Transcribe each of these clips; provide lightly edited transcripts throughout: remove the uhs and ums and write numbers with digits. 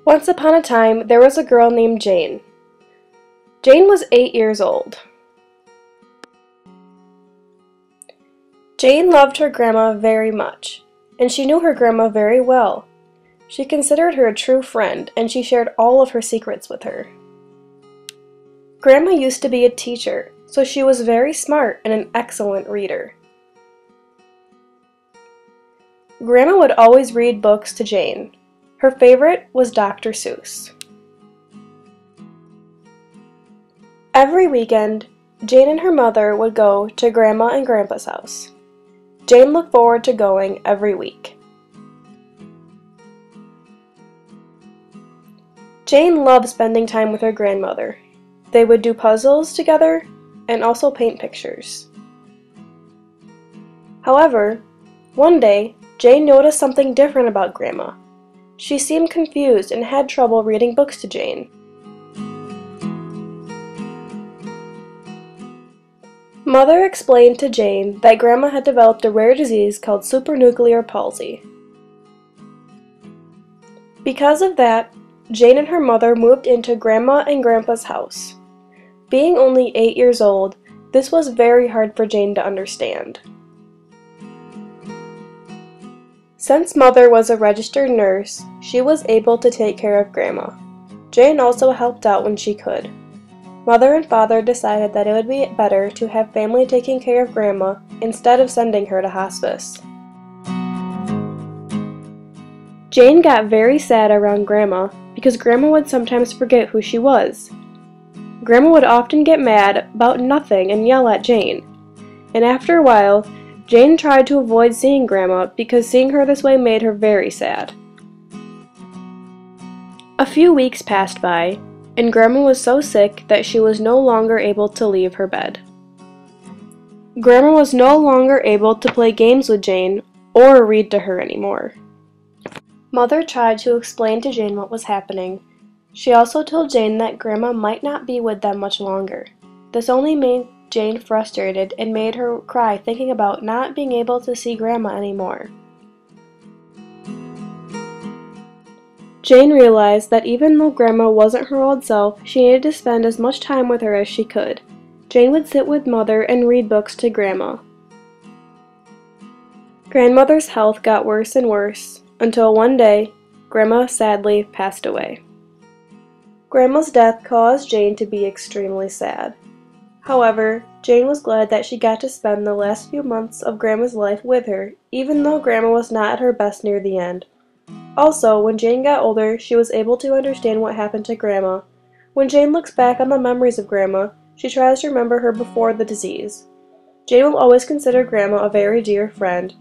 Once upon a time, there was a girl named Jane. Jane was 8 years old. Jane loved her grandma very much, and she knew her grandma very well. She considered her a true friend, and she shared all of her secrets with her. Grandma used to be a teacher, so she was very smart and an excellent reader. Grandma would always read books to Jane. Her favorite was Dr. Seuss. Every weekend, Jane and her mother would go to Grandma and Grandpa's house. Jane looked forward to going every week. Jane loved spending time with her grandmother. They would do puzzles together and also paint pictures. However, one day, Jane noticed something different about Grandma. She seemed confused and had trouble reading books to Jane. Mother explained to Jane that Grandma had developed a rare disease called supranuclear palsy. Because of that, Jane and her mother moved into Grandma and Grandpa's house. Being only 8 years old, this was very hard for Jane to understand. Since Mother was a registered nurse, she was able to take care of Grandma. Jane also helped out when she could. Mother and Father decided that it would be better to have family taking care of Grandma instead of sending her to hospice. Jane got very sad around Grandma because Grandma would sometimes forget who she was. Grandma would often get mad about nothing and yell at Jane. And after a while, Jane tried to avoid seeing Grandma because seeing her this way made her very sad. A few weeks passed by, and Grandma was so sick that she was no longer able to leave her bed. Grandma was no longer able to play games with Jane or read to her anymore. Mother tried to explain to Jane what was happening. She also told Jane that Grandma might not be with them much longer. This only made Jane frustrated and made her cry thinking about not being able to see Grandma anymore. Jane realized that even though Grandma wasn't her old self, she needed to spend as much time with her as she could. Jane would sit with Mother and read books to Grandma. Grandmother's health got worse and worse, until one day, Grandma sadly passed away. Grandma's death caused Jane to be extremely sad. However, Jane was glad that she got to spend the last few months of Grandma's life with her, even though Grandma was not at her best near the end. Also, when Jane got older, she was able to understand what happened to Grandma. When Jane looks back on the memories of Grandma, she tries to remember her before the disease. Jane will always consider Grandma a very dear friend.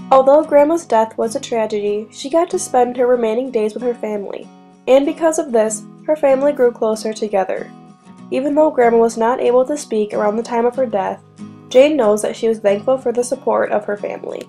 Although Grandma's death was a tragedy, she got to spend her remaining days with her family, and because of this, her family grew closer together. Even though Grandma was not able to speak around the time of her death, Jane knows that she was thankful for the support of her family.